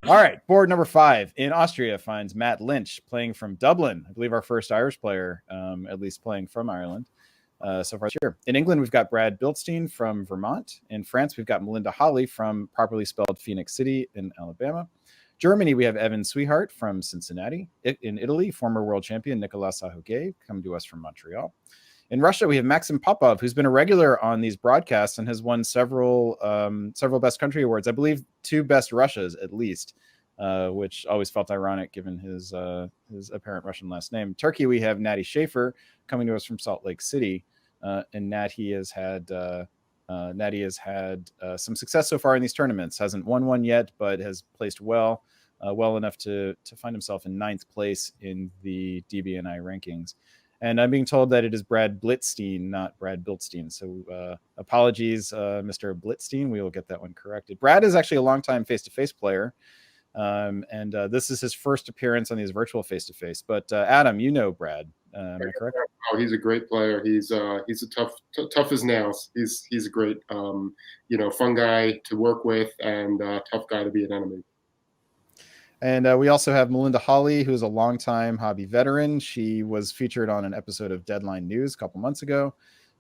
All right, board number 5 in Austria finds Matt Lynch playing from Dublin. I believe our first Irish player, at least playing from Ireland so far this year. In England, we've got Brad Blitstein from Vermont. In France, we've got Melinda Holley from properly spelled Phoenix City in Alabama. Germany, we have Evan Swihart from Cincinnati. In Italy, former world champion Nicolas Sahuguet come to us from Montreal. In Russia, we have Maxim Popov, who's been a regular on these broadcasts and has won several Best Country Awards. I believe 2 Best Russias at least, which always felt ironic given his apparent Russian last name. Turkey, we have Natty Shafer coming to us from Salt Lake City, and Natty has had some success so far in these tournaments. Hasn't won one yet, but has placed well enough to find himself in 9th place in the DBNI rankings. And I'm being told that it is Brad Blitstein, not Brad Blitstein. So apologies, Mr. Blitstein. We will get that one corrected. Brad is actually a longtime face-to-face player. And this is his first appearance on these virtual face-to-face. But Adam, you know Brad. Am I correct? Oh, he's a great player. He's a tough as nails. He's a great, fun guy to work with and tough guy to be an enemy. And we also have Melinda Holley, who is a longtime hobby veteran. She was featured on an episode of Deadline News a couple months ago.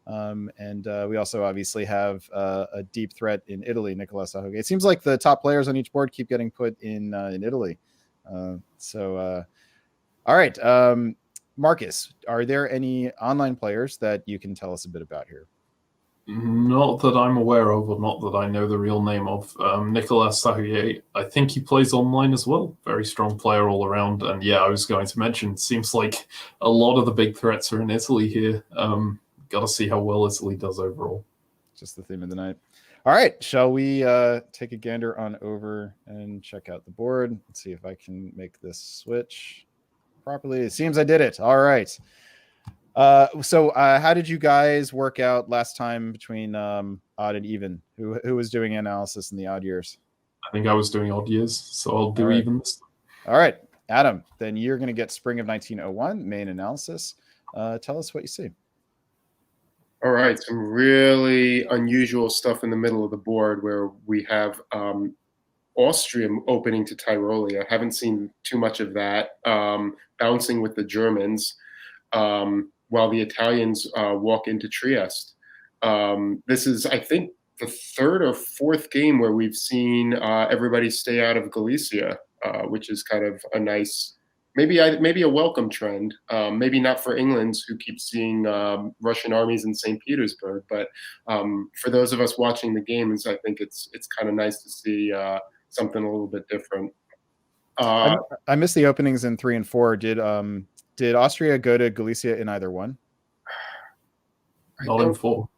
And we also obviously have a deep threat in Italy, Nicolas Sahuguet. It seems like the top players on each board keep getting put in Italy. All right. Marcus, are there any online players that you can tell us a bit about here? Not that I'm aware of, or not that I know the real name of. Nicolas Sahuguet, I think he plays online as well. Very strong player all around. And yeah, I was going to mention, seems like a lot of the big threats are in Italy here. Got to see how well Italy does overall. Just the theme of the night. All right, shall we take a gander on over and check out the board? Let's see if I can make this switch properly. It seems I did it. All right. So how did you guys work out last time between odd and even? Who was doing analysis in the odd years? I think I was doing odd years, so I'll do even this time. All right, Adam, then you're going to get spring of 1901 main analysis. Tell us what you see. All right, some really unusual stuff in the middle of the board where we have Austria opening to Tyrolia. I haven't seen too much of that. Bouncing with the Germans. While the Italians walk into Trieste. This is, I think, the 3rd or 4th game where we've seen everybody stay out of Galicia, which is kind of a nice, maybe a welcome trend. Maybe not for England, who keep seeing Russian armies in St. Petersburg, but for those of us watching the games, I think it's kind of nice to see something a little bit different. I missed the openings in 3 and 4. Did Austria go to Galicia in either one? Not in 4.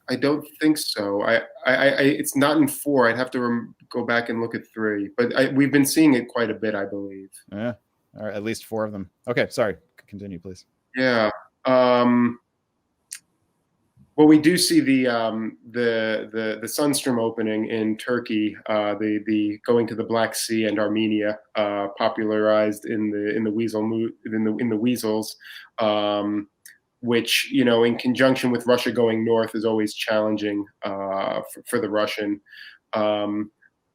I don't think so. It's not in 4. I'd have to go back and look at 3. But we've been seeing it quite a bit, I believe. Yeah, or at least 4 of them. Okay, sorry. Continue, please. Yeah. Well, we do see the Sunstrom opening in Turkey, the going to the Black Sea and Armenia, popularized in the Weasels, which in conjunction with Russia going north is always challenging for the Russian.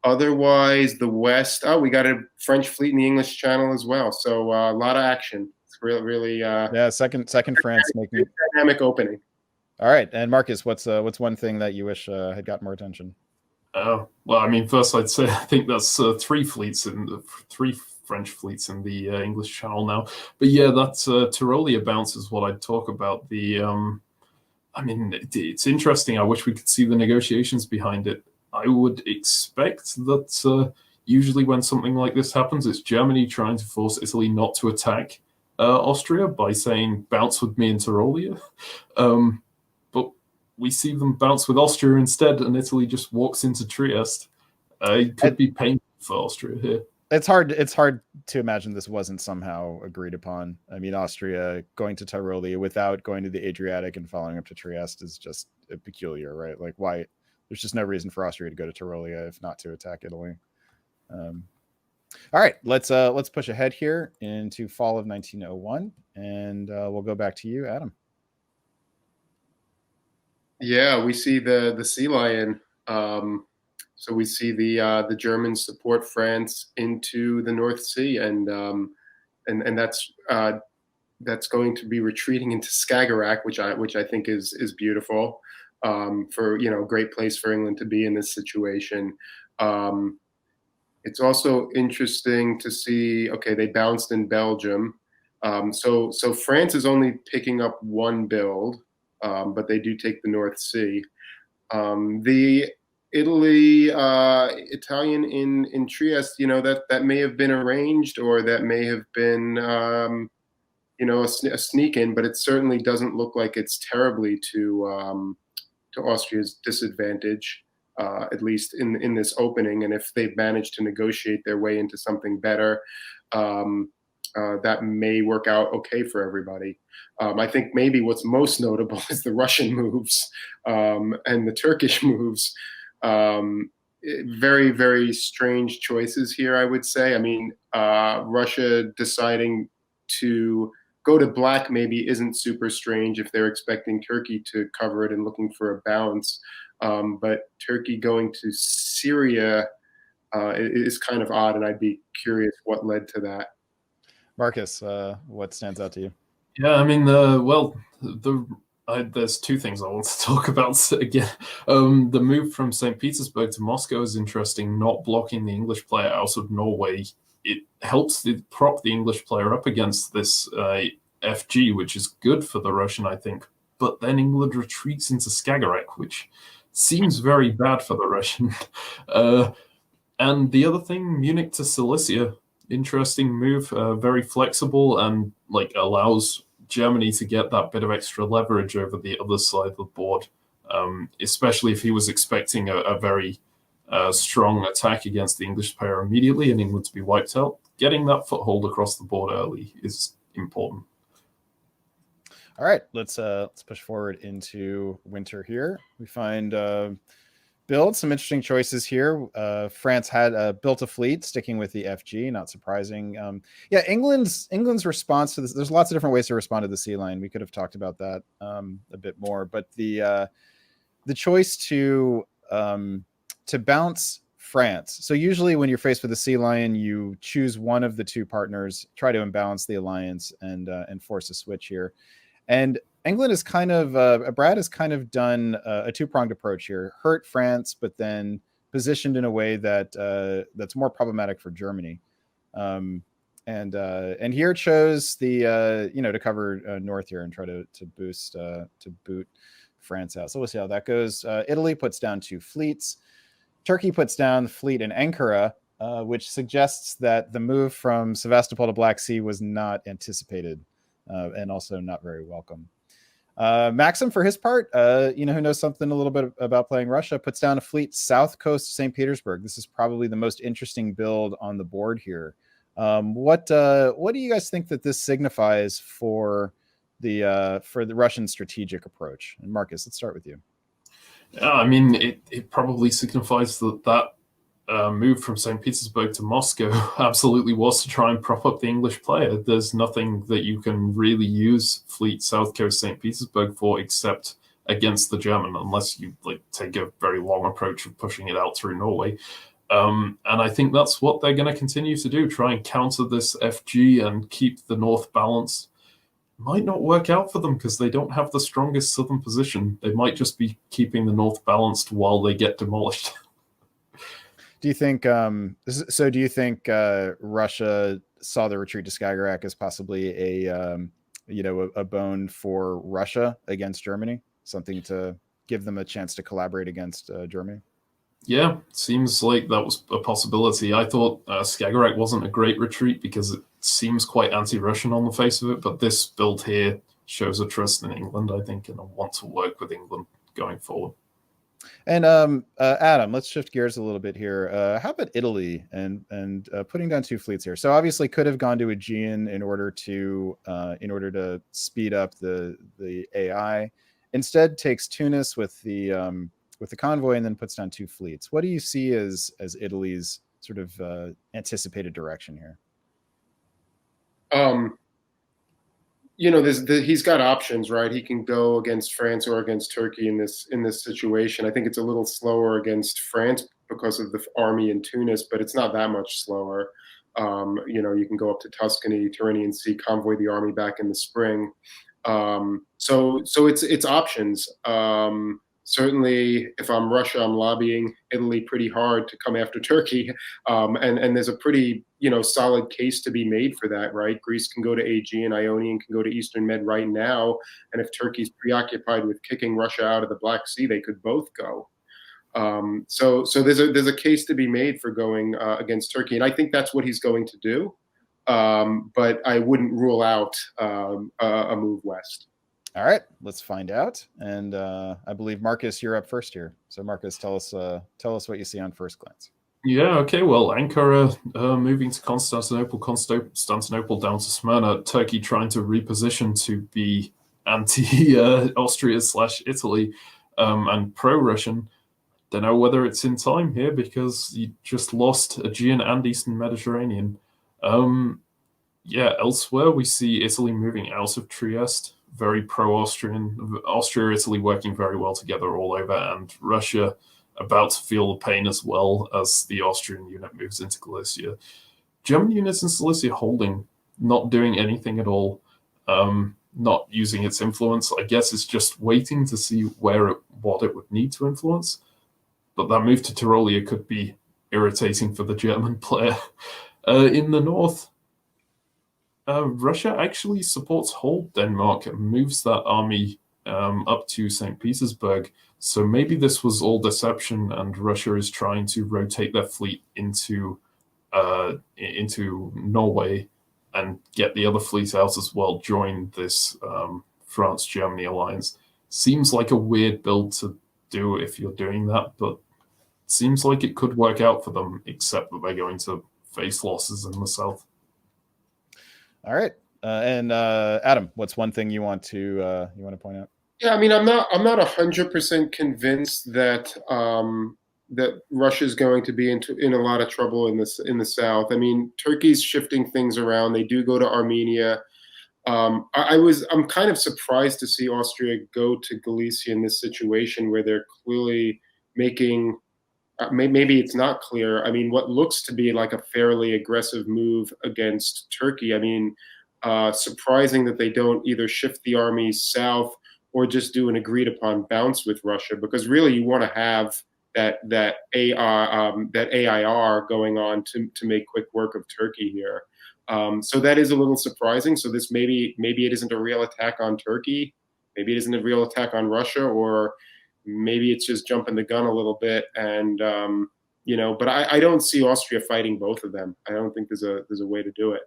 Otherwise, the West. Oh, we got a French fleet in the English Channel as well, so a lot of action. It's really second France making dynamic opening. All right, and Marcus, what's one thing that you wish had got more attention? Well, I mean, first I'd say I think that's 3 fleets in the 3 French fleets in the English Channel now. But yeah, that's Tyrolia bounce is what I'd talk about. I mean, it's interesting. I wish we could see the negotiations behind it. I would expect that usually when something like this happens, it's Germany trying to force Italy not to attack Austria by saying bounce with me in Tyrolia. But we see them bounce with Austria instead, and Italy just walks into Trieste. It could be painful for Austria here. It's hard to imagine this wasn't somehow agreed upon. I mean, Austria going to Tyrolia without going to the Adriatic and following up to Trieste is just peculiar, right? Like, why? There's just no reason for Austria to go to Tyrolia if not to attack Italy. All right, let's push ahead here into fall of 1901, and we'll go back to you, Adam. Yeah, we see the sea lion So we see the Germans support France into the North Sea, and that's going to be retreating into Skagerrak, which I think is beautiful. For great place for England to be in this situation. It's also interesting to see. Okay, they bounced in Belgium, so France is only picking up one build, but they do take the North Sea. The Italian in Trieste, that may have been arranged, or that may have been a sneak in, but it certainly doesn't look like it's terribly to Austria's disadvantage, at least in this opening. And if they've managed to negotiate their way into something better, that may work out okay for everybody. I think maybe what's most notable is the Russian moves and the Turkish moves. Very, very strange choices here, I would say. I mean, Russia deciding to go to black maybe isn't super strange if they're expecting Turkey to cover it and looking for a bounce. But Turkey going to Syria is kind of odd, and I'd be curious what led to that. Marcus, what stands out to you? Yeah, I mean, there's two things I want to talk about again. The move from St. Petersburg to Moscow is interesting, not blocking the English player out of Norway. It helps prop the English player up against this FG, which is good for the Russian, I think. But then England retreats into Skagerrak, which seems very bad for the Russian. And the other thing, Munich to Silesia, interesting move, very flexible, and allows Germany to get that bit of extra leverage over the other side of the board, especially if he was expecting a very strong attack against the English player immediately and England to be wiped out. Getting that foothold across the board early is important. All right, let's push forward into winter here. We find build some interesting choices here. France had built a fleet, sticking with the FG, not surprising. Yeah, England's response to this. There's lots of different ways to respond to the sea line. We could have talked about that a bit more, but the choice to bounce France. So usually when you're faced with a sea lion, you choose one of the two partners, try to imbalance the alliance, and force a switch here. And England is kind of Brad has kind of done a two-pronged approach here: hurt France, but then positioned in a way that that's more problematic for Germany. And here chose the to cover north here and try to boot France out. So we'll see how that goes. Italy puts down 2 fleets. Turkey puts down the fleet in Ankara, which suggests that the move from Sevastopol to Black Sea was not anticipated, and also not very welcome. Maxim, for his part, who knows something a little bit about playing Russia, puts down a fleet south coast St. Petersburg. This is probably the most interesting build on the board here. What do you guys think that this signifies for the Russian strategic approach? And Marcus, let's start with you. I mean, it probably signifies that move from St. Petersburg to Moscow absolutely was to try and prop up the English player. There's nothing that you can really use Fleet South Coast St. Petersburg for except against the German, unless you take a very long approach of pushing it out through Norway. And I think that's what they're going to continue to do, try and counter this FG and keep the north balanced. Might not work out for them because they don't have the strongest southern position. They might just be keeping the north balanced while they get demolished. Do you think do you think Russia saw the retreat to Skagerrak as possibly a bone for Russia against Germany, something to give them a chance to collaborate against Germany? Yeah, seems like that was a possibility. I thought Skagerrak wasn't a great retreat because it seems quite anti-Russian on the face of it, but this build here shows a trust in England, I think, and a want to work with England going forward. And Adam, let's shift gears a little bit here. How about Italy and putting down 2 fleets here? So obviously could have gone to Aegean in order to speed up the AI. Instead takes Tunis with the convoy and then puts down 2 fleets. What do you see as Italy's sort of anticipated direction here? He's got options, right? He can go against France or against Turkey in this situation. I think it's a little slower against France, because of the army in Tunis, but it's not that much slower. You can go up to Tuscany, Tyrrhenian Sea, convoy the army back in the spring. So it's options. Certainly, if I'm Russia, I'm lobbying Italy pretty hard to come after Turkey, and there's a pretty solid case to be made for that, right? Greece can go to Aegean, Ionian can go to Eastern Med right now, and if Turkey's preoccupied with kicking Russia out of the Black Sea, they could both go. So there's a case to be made for going against Turkey, and I think that's what he's going to do. But I wouldn't rule out a move west. All right, let's find out. And I believe Marcus, you're up first here. So Marcus, tell us what you see on first glance. Yeah, okay, well, Ankara moving to Constantinople down to Smyrna, Turkey trying to reposition to be anti-Austria/Italy and pro-Russian. Don't know whether it's in time here because you just lost Aegean and Eastern Mediterranean. Elsewhere we see Italy moving out of Trieste, very pro-Austrian. Austria, Italy working very well together all over, and Russia about to feel the pain as well as the Austrian unit moves into Galicia. German units in Cilicia holding, not doing anything at all, not using its influence. I guess it's just waiting to see what it would need to influence. But that move to Tyrolia could be irritating for the German player. In the north, Russia actually supports whole Denmark and moves that army up to St. Petersburg. So maybe this was all deception, and Russia is trying to rotate their fleet into Norway and get the other fleet out as well, join this France-Germany alliance. Seems like a weird build to do if you're doing that, but seems like it could work out for them, except that they're going to face losses in the south. All right, and Adam, what's one thing you want to point out? Yeah, I mean, I'm not 100% convinced that that Russia is going to be in a lot of trouble in the south. I mean, Turkey's shifting things around. They do go to Armenia. I'm kind of surprised to see Austria go to Galicia in this situation where they're clearly making. Maybe it's not clear. I mean, what looks to be like a fairly aggressive move against Turkey. I mean, surprising that they don't either shift the armies south or just do an agreed upon bounce with Russia, because really you want to have that AIR going on to make quick work of Turkey here. So that is a little surprising. So this maybe it isn't a real attack on Turkey, maybe it isn't a real attack on Russia, or maybe it's just jumping the gun a little bit. And but I don't see Austria fighting both of them. I don't think there's a way to do it.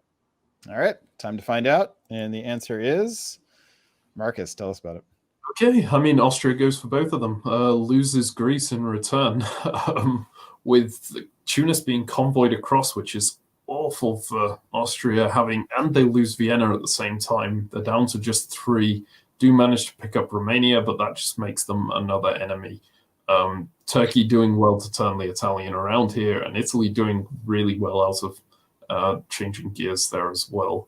All right, time to find out, and the answer is Marcus. Tell us about it. Okay, I mean, Austria goes for both of them, loses Greece in return, with Tunis being convoyed across, which is awful for Austria and they lose Vienna at the same time. They're down to just 3, do manage to pick up Romania, but that just makes them another enemy. Turkey doing well to turn the Italian around here, and Italy doing really well out of changing gears there as well.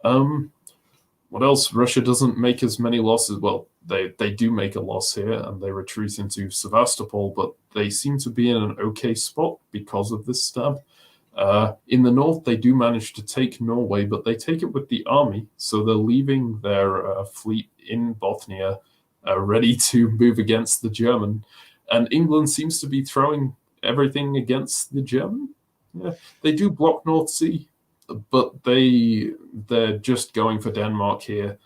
What else? Russia doesn't make as many losses. Well, they do make a loss here, and they retreat into Sevastopol, but they seem to be in an okay spot because of this stab. In the north, they do manage to take Norway, but they take it with the army, so they're leaving their fleet in Bothnia, ready to move against the German. And England seems to be throwing everything against the German. Yeah, they do block North Sea, but they're just going for Denmark here.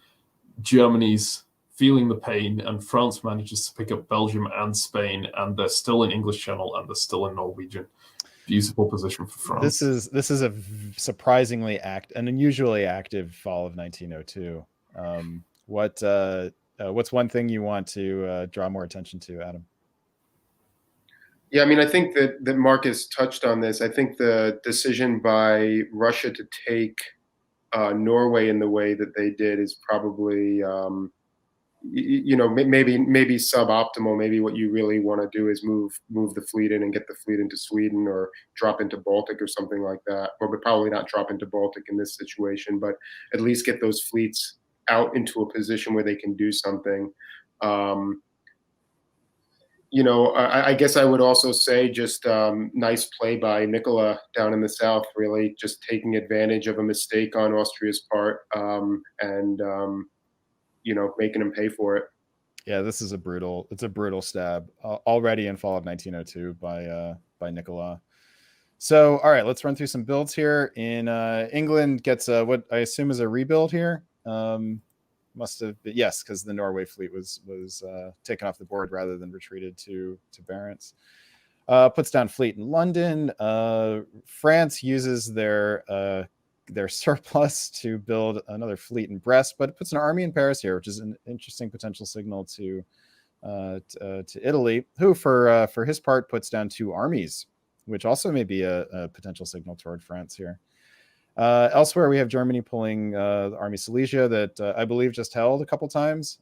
Germany's feeling the pain, and France manages to pick up Belgium and Spain, and they're still in English Channel, and they're still in Norwegian. Beautiful position for France. This is a surprisingly an unusually active fall of 1902. What's one thing you want to draw more attention to, Adam? Yeah, I mean, I think that Marcus touched on this. I think the decision by Russia to take Norway in the way that they did is probably, maybe suboptimal. Maybe what you really want to do is move the fleet in and get the fleet into Sweden, or drop into Baltic or something like that. Or but probably not drop into Baltic in this situation, but at least get those fleets out into a position where they can do something. I guess I would also say just nice play by Nicolas down in the south, really just taking advantage of a mistake on Austria's part and making him pay for it. Yeah, this is a brutal stab already in fall of 1902 by Nicolas. So, all right, let's run through some builds here. In England gets what I assume is a rebuild here. Must have been, yes, because the Norway fleet was taken off the board rather than retreated to Barents. Puts down fleet in London. France uses their surplus to build another fleet in Brest, but it puts an army in Paris here, which is an interesting potential signal to Italy, who for his part puts down 2 armies, which also may be a potential signal toward France here. Elsewhere, we have Germany pulling the Army Silesia that I believe just held a couple times.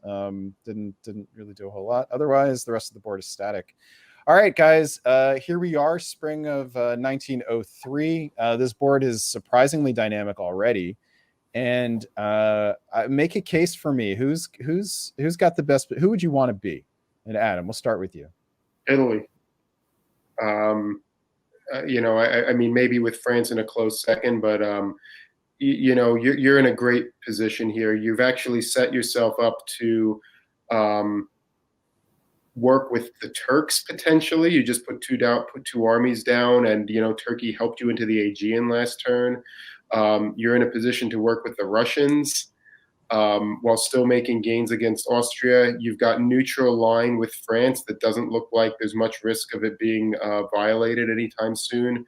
Didn't really do a whole lot. Otherwise, the rest of the board is static. All right, guys, here we are, spring of 1903. This board is surprisingly dynamic already, and make a case for me. Who's got the best? Who would you want to be? And Adam, we'll start with you. Italy. I mean, maybe with France in a close second, but you're in a great position here. You've actually set yourself up to work with the Turks potentially. You just put 2 armies down, and Turkey helped you into the Aegean last turn. You're in a position to work with the Russians while still making gains against Austria. You've got neutral line with France that doesn't look like there's much risk of it being violated anytime soon.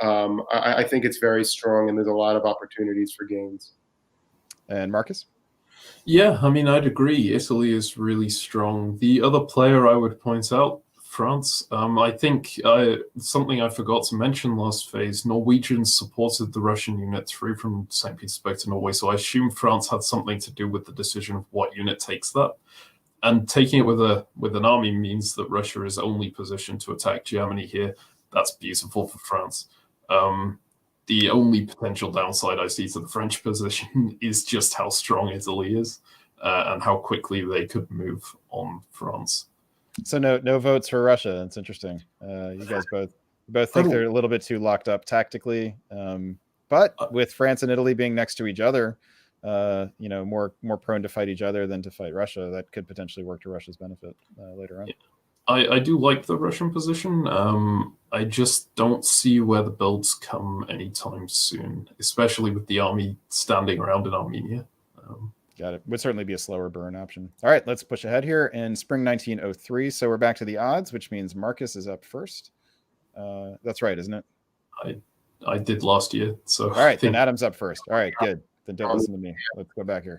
I think it's very strong, and there's a lot of opportunities for gains. And Marcus? Yeah, I mean, I'd agree. Italy is really strong. The other player I would point out, France. I think something I forgot to mention last phase, Norwegians supported the Russian unit through from St. Petersburg to Norway, so I assume France had something to do with the decision of what unit takes that. And taking it with an army means that Russia is only positioned to attack Germany here. That's beautiful for France. The only potential downside I see to the French position is just how strong Italy is and how quickly they could move on France. So no votes for Russia. That's interesting. You guys both think they're a little bit too locked up tactically, but with France and Italy being next to each other, more prone to fight each other than to fight Russia, that could potentially work to Russia's benefit later on. Yeah. I do like the Russian position. I just don't see where the builds come anytime soon, especially with the army standing around in Armenia. Got it. Would certainly be a slower burn option. All right, let's push ahead here in spring 1903. So we're back to the odds, which means Marcus is up first. That's right, isn't it? I did last year. So all right, then Adam's up first. All right, good. Then don't listen to me. Let's go back here.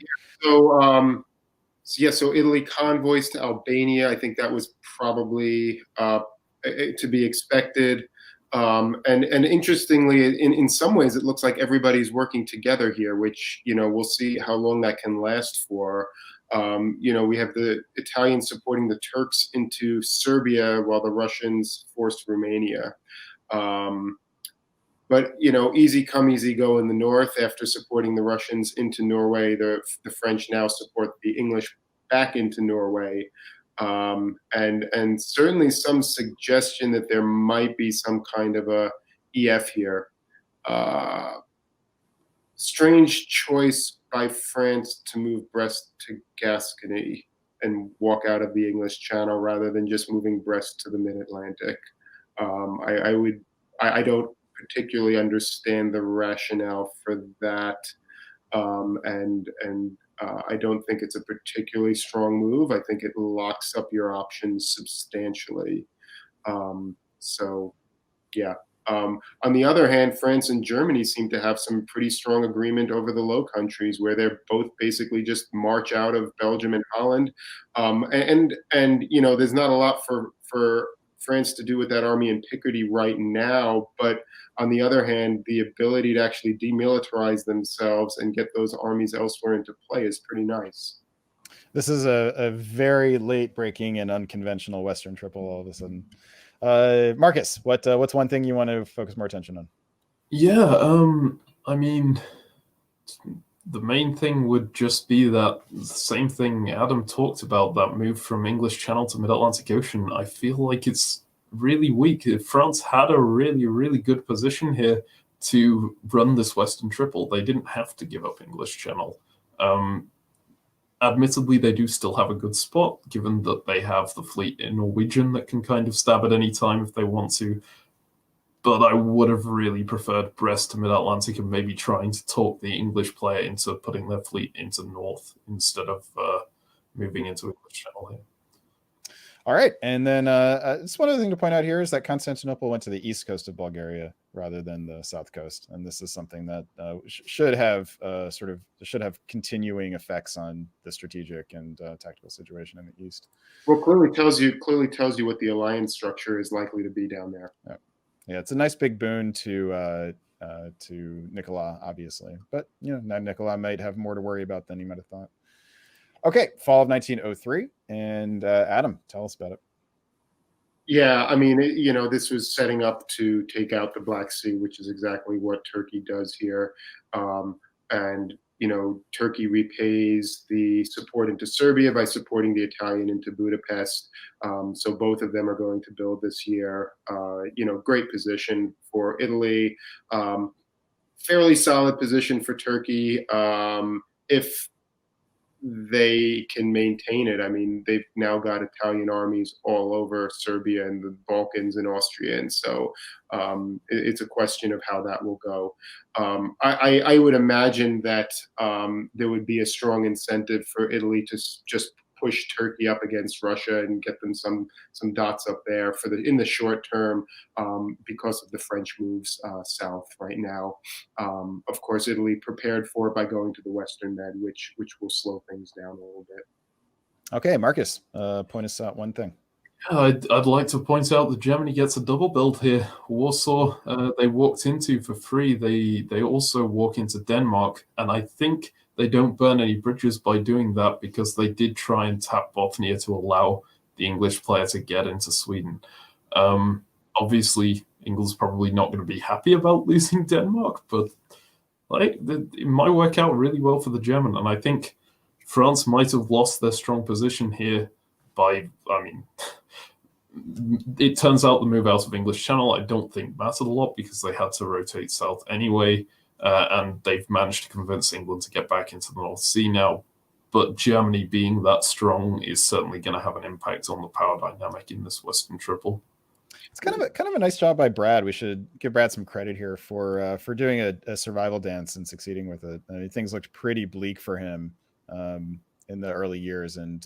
So Italy convoys to Albania. I think that was probably to be expected. And interestingly, in some ways, it looks like everybody's working together here, which, we'll see how long that can last for. We have the Italians supporting the Turks into Serbia while the Russians forced Romania. But, easy come, easy go in the north. After supporting the Russians into Norway, the French now support the English back into Norway. And certainly some suggestion that there might be some kind of a EF here. Strange choice by France to move Brest to Gascony and walk out of the English Channel rather than just moving Brest to the mid-Atlantic. I don't particularly understand the rationale for that. And I don't think it's a particularly strong move. I think it locks up your options substantially. On the other hand, France and Germany seem to have some pretty strong agreement over the Low Countries, where they're both basically just march out of Belgium and Holland. And there's not a lot for France to do with that army in Picardy right now, but on the other hand, the ability to actually demilitarize themselves and get those armies elsewhere into play is pretty nice. This is a very late breaking and unconventional Western triple all of a sudden. Marcus, what's one thing you want to focus more attention on? Yeah, I mean, The main thing would just be that same thing Adam talked about, that move from English Channel to Mid-Atlantic Ocean. I feel like it's really weak. If France had a really, really good position here to run this Western Triple, they didn't have to give up English Channel. Admittedly, they do still have a good spot, given that they have the fleet in Norwegian that can kind of stab at any time if they want to. But I would have really preferred Brest to Mid-Atlantic and maybe trying to talk the English player into putting their fleet into North instead of moving into English Channel here. All right. And then just one other thing to point out here is that Constantinople went to the east coast of Bulgaria rather than the south coast. And this is something that should have continuing effects on the strategic and tactical situation in the east. Well, clearly tells you what the alliance structure is likely to be down there. Yeah, it's a nice big boon to Nicolas, obviously. But, now Nicolas might have more to worry about than he might have thought. Okay, fall of 1903. And Adam, tell us about it. Yeah, I mean, this was setting up to take out the Black Sea, which is exactly what Turkey does here. And Turkey repays the support into Serbia by supporting the Italian into Budapest. So both of them are going to build this year. Great position for Italy. Fairly solid position for Turkey. If they can maintain it. I mean, they've now got Italian armies all over Serbia and the Balkans and Austria. And so it's a question of how that will go. I would imagine that there would be a strong incentive for Italy to just push Turkey up against Russia and get them some dots up there in the short term because of the French moves south right now. Of course, Italy prepared for it by going to the Western Med, which will slow things down a little bit. Okay, Marcus, point us out one thing. I'd like to point out that Germany gets a double build here. Warsaw, they walked into for free. They also walk into Denmark, and I think they don't burn any bridges by doing that because they did try and tap Bothnia to allow the English player to get into Sweden. Obviously, England's probably not going to be happy about losing Denmark, but it might work out really well for the German. And I think France might have lost their strong position here it turns out the move out of English Channel I don't think mattered a lot because they had to rotate south anyway. And they've managed to convince England to get back into the North Sea now. But Germany being that strong is certainly going to have an impact on the power dynamic in this Western Triple. It's kind of a nice job by Brad. We should give Brad some credit here for doing a survival dance and succeeding with it. I mean, things looked pretty bleak for him in the early years, and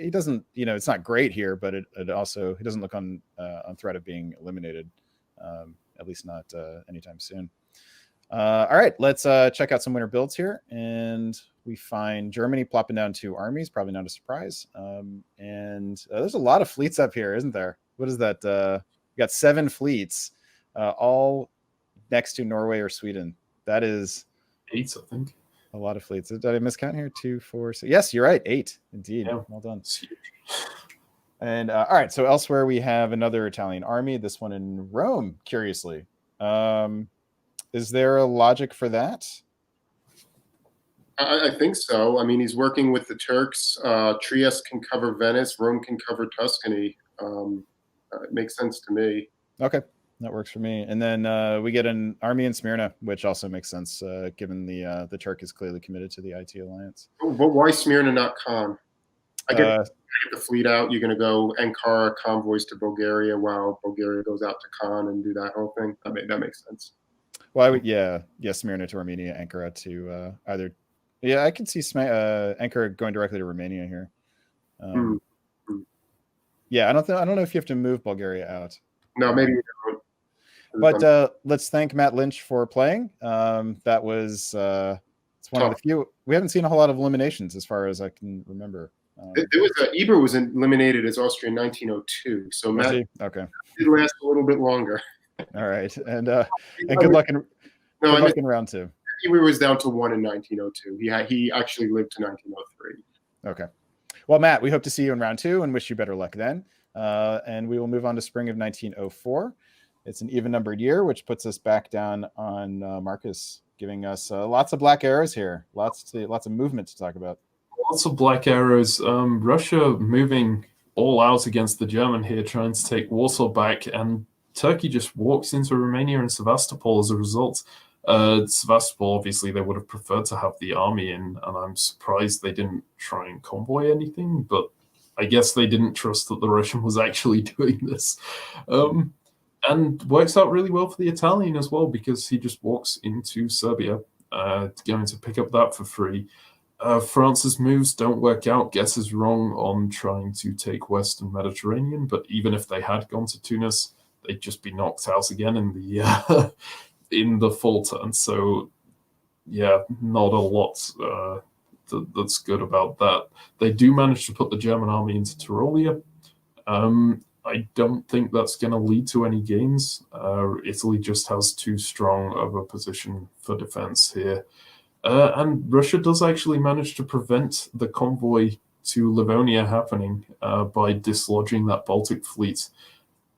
he doesn't. It's not great here, but it also he doesn't look on threat of being eliminated, at least not anytime soon. All right, let's check out some winter builds here, and we find Germany plopping down 2 armies, probably not a surprise. And there's a lot of fleets up here, isn't there? What is that? We got 7 fleets, all next to Norway or Sweden. That is 8, I think. A lot of fleets. Did I miscount here? 2, 4, 6. Yes, you're right. 8, indeed. Yeah. Well done. And all right, so elsewhere we have another Italian army. This one in Rome, curiously. Is there a logic for that? I think so. I mean, he's working with the Turks. Trieste can cover Venice. Rome can cover Tuscany. It makes sense to me. Okay, that works for me. And then we get an army in Smyrna, which also makes sense given the Turk is clearly committed to the IT alliance. But why Smyrna, not Khan? I get the fleet out. You're going to go Ankara convoys to Bulgaria while Bulgaria goes out to Khan and do that whole thing. That makes sense. Well, Smyrna to Armenia, Ankara to either. Yeah, I can see Ankara going directly to Romania here. Yeah, I don't know if you have to move Bulgaria out. No, maybe you don't. But let's thank Matt Lynch for playing. That was it's one of the few. We haven't seen a whole lot of eliminations as far as I can remember. Eber was eliminated as Austria in 1902, so Matt did last a little bit longer. All right, and good luck in round 2. Eber was down to 1 in 1902. He actually lived to 1903. Okay. Well, Matt, we hope to see you in round 2 and wish you better luck then. And we will move on to spring of 1904. It's an even-numbered year, which puts us back down on Marcus giving us lots of black arrows here. Lots of movement to talk about. Lots of black arrows. Russia moving all out against the German here, trying to take Warsaw back, and Turkey just walks into Romania and Sevastopol as a result. Sevastopol, obviously, they would have preferred to have the army in, and I'm surprised they didn't try and convoy anything, but I guess they didn't trust that the Russian was actually doing this. And works out really well for the Italian as well, because he just walks into Serbia, going to pick up that for free. France's moves don't work out. Guess is wrong on trying to take Western Mediterranean, but even if they had gone to Tunis, they'd just be knocked out again in the in the full turn. So, yeah, not a lot that's good about that. They do manage to put the German army into Tyrolia. I don't think that's going to lead to any gains. Italy just has too strong of a position for defense here. And Russia does actually manage to prevent the convoy to Livonia happening by dislodging that Baltic fleet,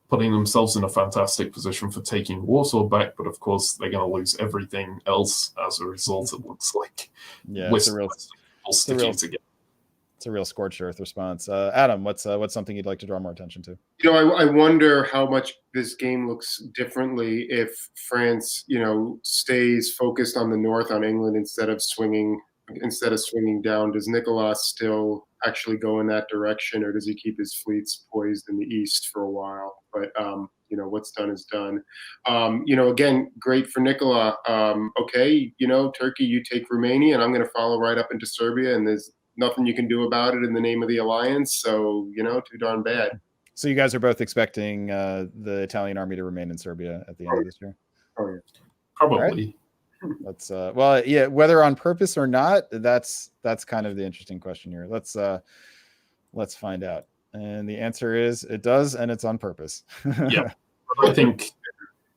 putting themselves in a fantastic position for taking Warsaw back. But of course, they're going to lose everything else as a result, it looks like. Yeah, it's a real scorched earth response. Adam, what's something you'd like to draw more attention to? I wonder how much this game looks differently if France, stays focused on the north on England instead of swinging down. Does Nicolas still actually go in that direction, or does he keep his fleets poised in the east for a while? But what's done is done. Again, great for Nicolas. Okay, Turkey, you take Romania, and I'm going to follow right up into Serbia, and there's nothing you can do about it in the name of the alliance. So, too darn bad. So you guys are both expecting the Italian army to remain in Serbia at the end of this year? Oh, yeah. Probably. Right. That's whether on purpose or not, that's kind of the interesting question here. Let's find out. And the answer is it does, and it's on purpose. Yeah. I think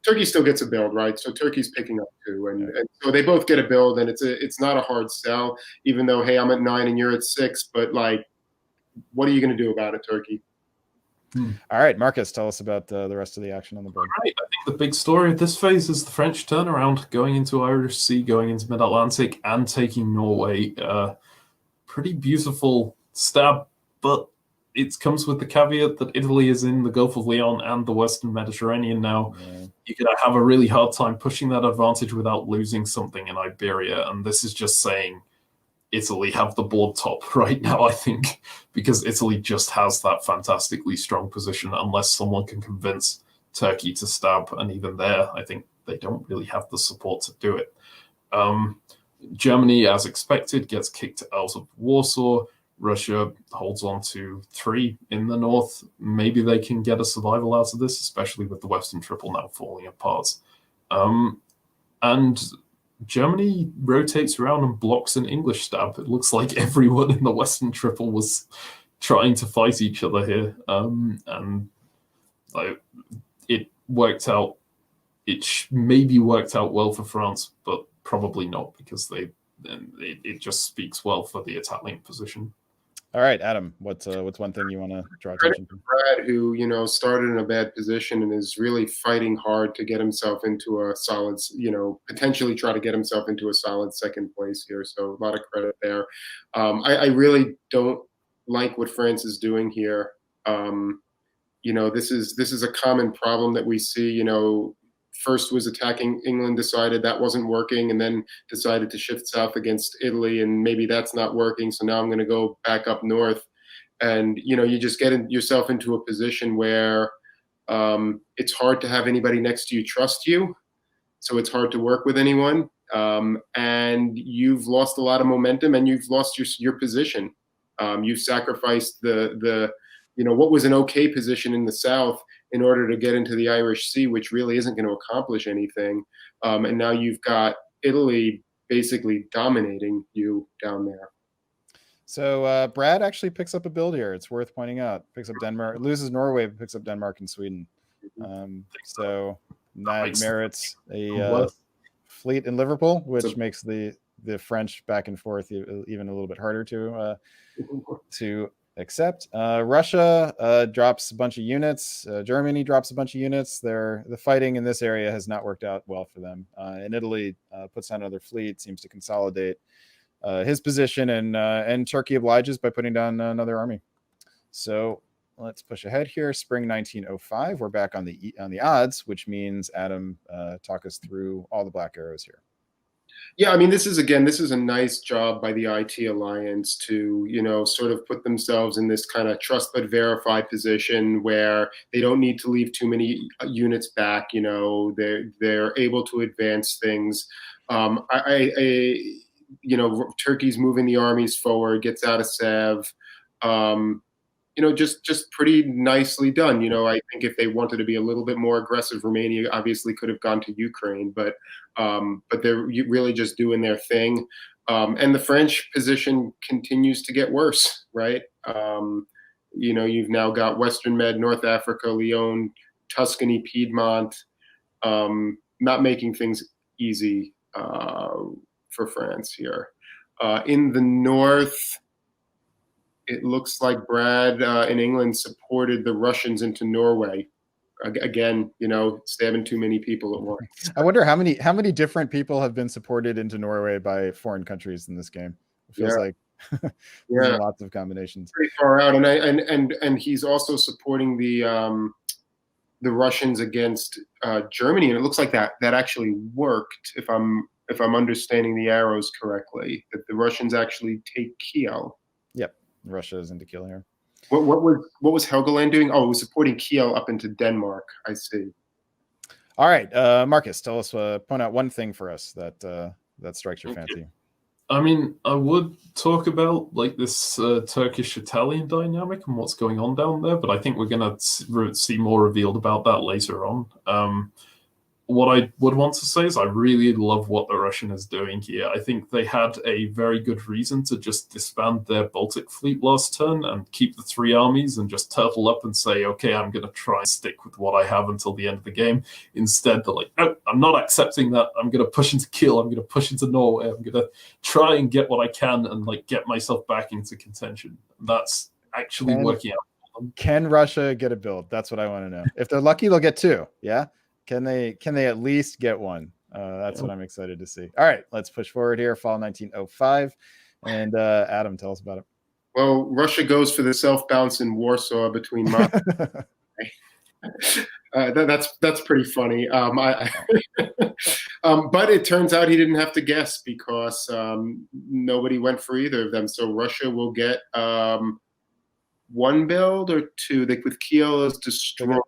Turkey still gets a build, right? So Turkey's picking up too, and so they both get a build, and it's not a hard sell, even though, hey, I'm at 9 and you're at 6, but like, what are you going to do about it, Turkey? All right, Marcus, tell us about the rest of the action on the board. Right, I think the big story of this phase is the French turnaround, going into Irish Sea, going into Mid-Atlantic, and taking Norway. Pretty beautiful stab, but it comes with the caveat that Italy is in the Gulf of Leon and the Western Mediterranean now. Yeah. You could have a really hard time pushing that advantage without losing something in Iberia, and this is just saying Italy have the board top right now, I think, because Italy just has that fantastically strong position unless someone can convince Turkey to stab, and even there, I think they don't really have the support to do it. Germany, as expected, gets kicked out of Warsaw. Russia holds on to 3 in the north. Maybe they can get a survival out of this, especially with the Western Triple now falling apart. And Germany rotates around and blocks an English stab. It looks like everyone in the Western Triple was trying to fight each other here. And it worked out. It maybe worked out well for France, but probably not, because it just speaks well for the Italian position. All right, Adam, what's one thing you want to draw attention to? Brad, who started in a bad position and is really fighting hard to get himself into a solid, potentially try to get himself into a solid second place here. So a lot of credit there. I really don't like what France is doing here. This is a common problem that we see. First was attacking England, decided that wasn't working, and then decided to shift south against Italy, and maybe that's not working. So now I'm going to go back up north. And, you just get yourself into a position where it's hard to have anybody next to you trust you. So it's hard to work with anyone. And you've lost a lot of momentum, and you've lost your position. You've sacrificed the what was an okay position in the south in order to get into the Irish Sea, which really isn't going to accomplish anything. And now you've got Italy basically dominating you down there. So Brad actually picks up a build here. It's worth pointing out. Picks up Denmark, loses Norway, but picks up Denmark and Sweden. So that merits a fleet in Liverpool, which makes the French back and forth even a little bit harder to accept. Russia drops a bunch of units. Germany drops a bunch of units. The fighting in this area has not worked out well for them. And Italy puts down another fleet, seems to consolidate his position, and Turkey obliges by putting down another army. So let's push ahead here. Spring 1905. We're back on the odds, which means Adam, talk us through all the black arrows here. Yeah, I mean, this is a nice job by the IT Alliance to, sort of put themselves in this kind of trust but verify position where they don't need to leave too many units back. They're able to advance things. Turkey's moving the armies forward, gets out of Sev. Just pretty nicely done. I think if they wanted to be a little bit more aggressive, Romania obviously could have gone to Ukraine, but they're really just doing their thing. And the French position continues to get worse, right? You've now got Western Med, North Africa, Lyon, Tuscany, Piedmont, not making things easy for France here. In the north, it looks like Brad in England supported the Russians into Norway. Again, stabbing too many people at once. I wonder how many different people have been supported into Norway by foreign countries in this game. It feels like lots of combinations. Pretty far out, and he's also supporting the Russians against Germany, and it looks like that actually worked. If I'm understanding the arrows correctly, that the Russians actually take Kiel. Yep. Russia is into Kiel here. What was Helgoland doing? Oh, it was supporting Kiel up into Denmark. I see. All right, Marcus, tell us, point out one thing for us that strikes your fancy. I mean, I would talk about like this Turkish-Italian dynamic and what's going on down there, but I think we're going to see more revealed about that later on. What I would want to say is I really love what the Russian is doing here. I think they had a very good reason to just disband their Baltic fleet last turn and keep the three armies and just turtle up and say, okay, I'm going to try and stick with what I have until the end of the game. Instead, they're like, no, I'm not accepting that. I'm going to push into Kiel. I'm going to push into Norway. I'm going to try and get what I can and like get myself back into contention. That's actually working out for them. Can Russia get a build? That's what I want to know. If they're lucky, they'll get two. Yeah. Can they at least get one? That's what I'm excited to see. All right, let's push forward here. Fall 1905. And Adam, tell us about it. Well, Russia goes for the self-bounce in Warsaw between that's pretty funny. But it turns out he didn't have to guess because nobody went for either of them. So Russia will get one build or two. With Kiel is destroyed.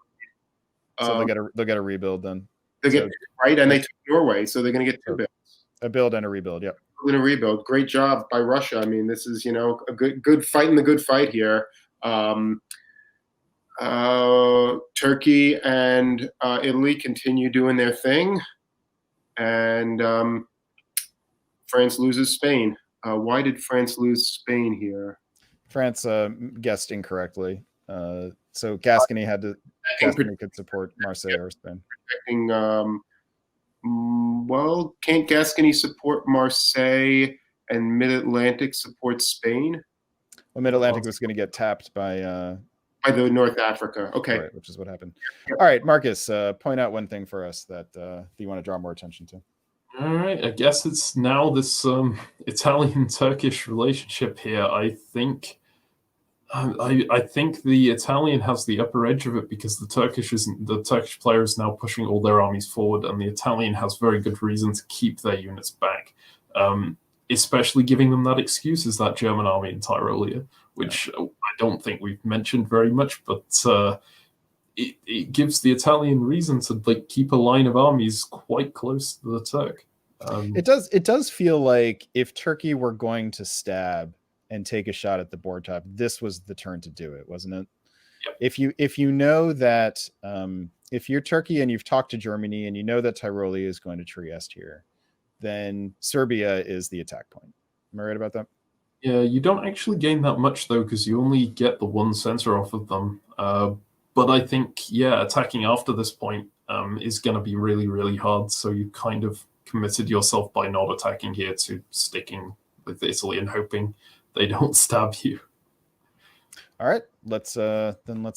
So they'll get a rebuild then. They get right, and they took Norway, so they're going to get two builds. A build and a rebuild. Yep. And a rebuild. Great job by Russia. I mean, this is a good fight in the good fight here. Turkey and Italy continue doing their thing, and France loses Spain. Why did France lose Spain here? France guessed incorrectly. So Gascony could support Marseille or Spain. Can't Gascony support Marseille and Mid-Atlantic support Spain? Well, Mid-Atlantic was going to get tapped by the North Africa. Okay. Right, which is what happened. All right, Marcus, point out one thing for us that you want to draw more attention to. All right, I guess it's now this Italian-Turkish relationship here. I think the Italian has the upper edge of it because the Turkish player is now pushing all their armies forward, and the Italian has very good reason to keep their units back. Especially giving them that excuse is that German army in Tyrolia, which I don't think we've mentioned very much, but it gives the Italian reason to keep a line of armies quite close to the Turk. It does feel like if Turkey were going to stab and take a shot at the board top, this was the turn to do it, wasn't it? Yep. If you know that if you're Turkey and you've talked to Germany and you know that Tyrolia is going to Trieste here, then Serbia is the attack point. Am I right about that? Yeah, you don't actually gain that much though because you only get the one center off of them. But I think attacking after this point is going to be really, really hard. So you kind of committed yourself by not attacking here to sticking with Italy and hoping they don't stab you. All right, let's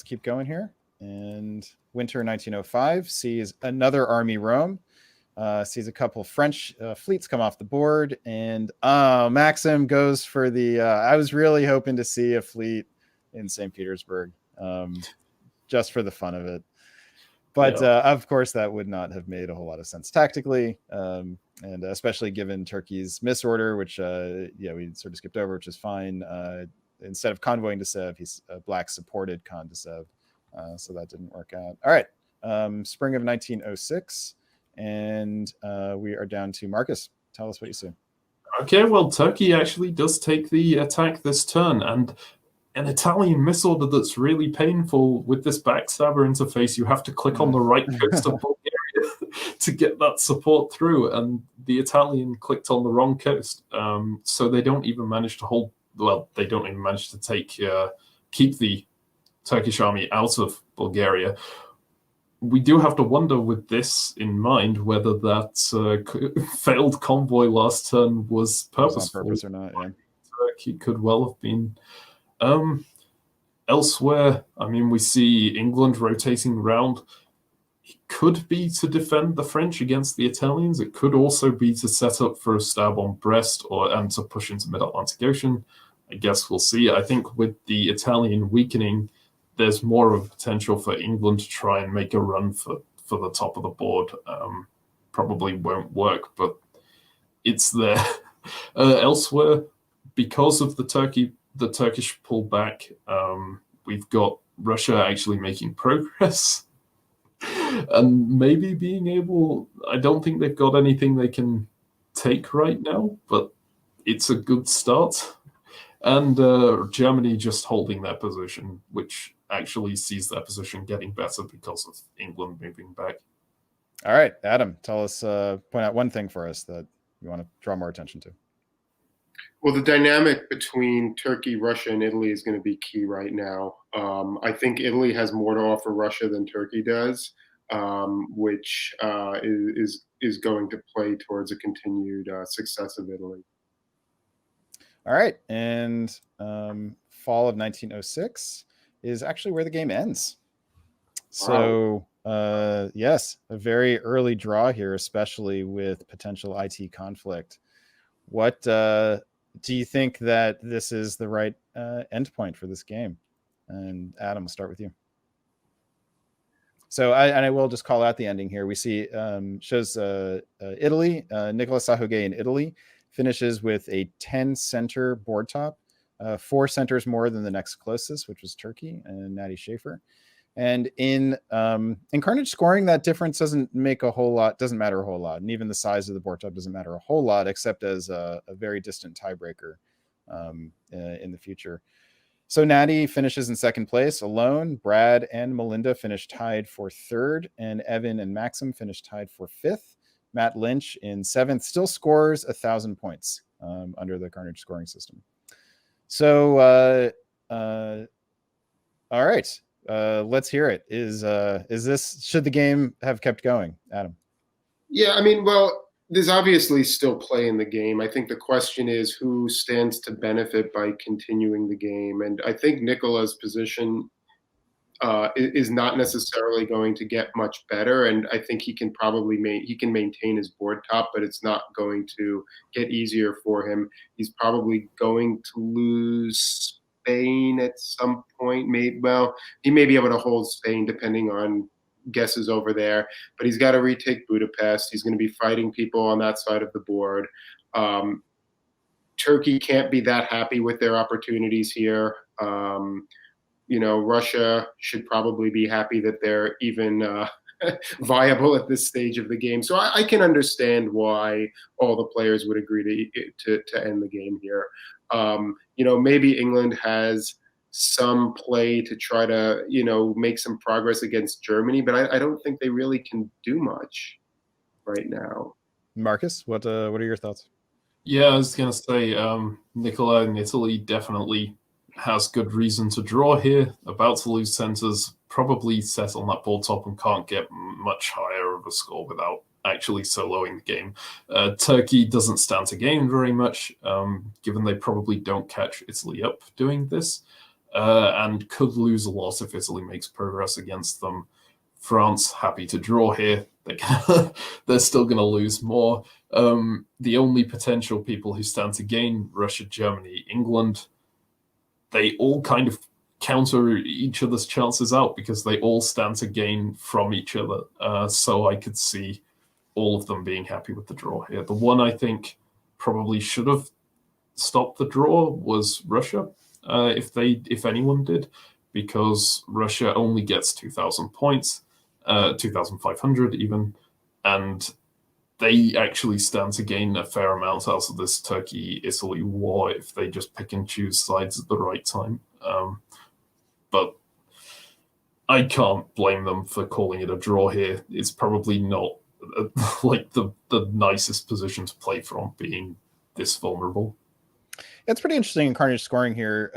keep going here. And winter 1905 sees another army roam. Sees a couple French fleets come off the board, and Maxim goes for the. I was really hoping to see a fleet in St. Petersburg, just for the fun of it. But of course, that would not have made a whole lot of sense tactically, and especially given Turkey's misorder, which we sort of skipped over, which is fine. Instead of convoying to Sev, he's Black supported Khan to Sev, so that didn't work out. All right, spring of 1906. And we are down to Marcus. Tell us what you see. Okay, well, Turkey actually does take the attack this turn, and an Italian misorder that's really painful with this backstabber interface. You have to click on the right coast of Bulgaria to get that support through, and the Italian clicked on the wrong coast, so they don't even manage to hold. Well, they don't even manage to keep the Turkish army out of Bulgaria. We do have to wonder, with this in mind, whether that failed convoy last turn was purposeful. On purpose or not, yeah. Turkey could well have been. Elsewhere, I mean, we see England rotating around. It could be to defend the French against the Italians. It could also be to set up for a stab on Brest and to push into mid-Atlantic Ocean. I guess we'll see. I think with the Italian weakening, there's more of a potential for England to try and make a run for the top of the board. Probably won't work, but it's there. Elsewhere, because of the Turkish pullback, we've got Russia actually making progress and maybe being able. I don't think they've got anything they can take right now, but it's a good start. And Germany just holding their position, which actually sees their position getting better because of England moving back. All right, Adam, tell us, point out one thing for us that you want to draw more attention to. Well, the dynamic between Turkey, Russia, and Italy is going to be key right now. I think Italy has more to offer Russia than Turkey does, which is going to play towards a continued success of Italy. All right, and fall of 1906 is actually where the game ends. So, yes, a very early draw here, especially with potential IT conflict. What do you think that this is the right endpoint for this game? And Adam, we'll start with you. So, I will just call out the ending here. We see shows Italy, Nicolas Sahuguet in Italy finishes with a 10-center board top, 4 centers more than the next closest, which was Turkey and Natty Shafer. And in Carnage scoring, that difference doesn't matter a whole lot. And even the size of the board top doesn't matter a whole lot, except as a very distant tiebreaker in the future. So Natty finishes in second place alone. Brad and Melinda finish tied for third, and Evan and Maxim finish tied for fifth. Matt Lynch in seventh still scores 1,000 points under the Carnage scoring system. So, all right, let's hear it. Should the game have kept going, Adam? Yeah, I mean, well, there's obviously still play in the game. I think the question is who stands to benefit by continuing the game, and I think Nicolas' position is not necessarily going to get much better, and I think he can probably maintain his board top, but it's not going to get easier for him. He's probably going to lose Spain at some point. He may be able to hold Spain depending on guesses over there, but he's got to retake Budapest. He's going to be fighting people on that side of the board. Turkey can't be that happy with their opportunities here. Russia should probably be happy that they're even viable at this stage of the game. So I can understand why all the players would agree to end the game here. Maybe England has some play to try to, make some progress against Germany, but I don't think they really can do much right now. Marcus, what are your thoughts? Yeah, I was going to say Nicola in Italy definitely has good reason to draw here. About to lose centers, probably set on that board top and can't get much higher of a score without actually soloing the game. Turkey doesn't stand to gain very much, given they probably don't catch Italy up doing this. and could lose a lot if Italy makes progress against them. France, happy to draw here. They're still going to lose more. The only potential people who stand to gain, Russia, Germany, England, they all kind of counter each other's chances out because they all stand to gain from each other. So I could see all of them being happy with the draw here. The one I think probably should have stopped the draw was Russia, if anyone did, because Russia only gets 2,000 points, 2,500 even, and they actually stand to gain a fair amount out of this Turkey-Italy war if they just pick and choose sides at the right time. But I can't blame them for calling it a draw here. It's probably not like the nicest position to play from, being this vulnerable. It's pretty interesting in Carnage scoring here,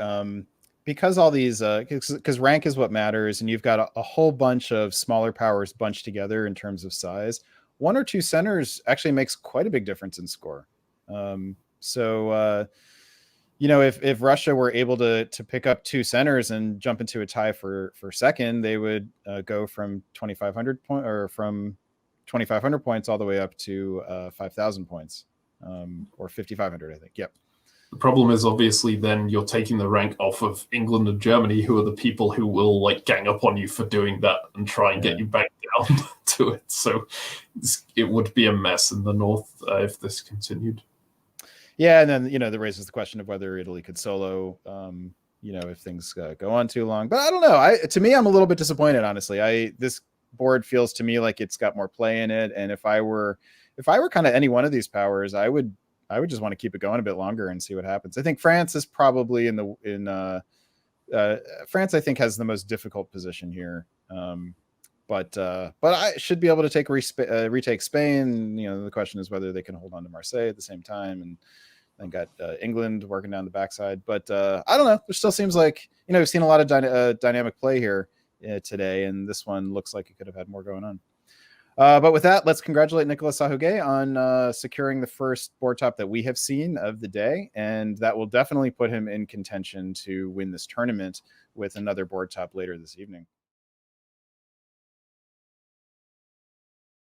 because all these, because rank is what matters, and you've got a whole bunch of smaller powers bunched together in terms of size. One or two centers actually makes quite a big difference in score. You know, if Russia were able to pick up two centers and jump into a tie for second, they would go from 2,500 point or from 2,500 points all the way up to 5,000 points, or 5,500, I think. Yep. The problem is obviously then you're taking the rank off of England and Germany, who are the people who will like gang up on you for doing that and try and get you back down to it. So it would be a mess in the north if this continued. Yeah, and then, you know, that raises the question of whether Italy could solo, you know, if things go on too long. But I don't know. To me, I'm a little bit disappointed, honestly. This board feels to me like it's got more play in it, and if I were kind of any one of these powers, I would just want to keep it going a bit longer and see what happens. I think France is probably France, I think, has the most difficult position here. But I should be able to retake Spain. You know, the question is whether they can hold on to Marseille at the same time, and then got England working down the backside. But I don't know. There still seems like, you know, we've seen a lot of dynamic play here today, and this one looks like it could have had more going on. But with that, let's congratulate Nicolas Sahuguet on securing the first board top that we have seen of the day, and that will definitely put him in contention to win this tournament with another board top later this evening.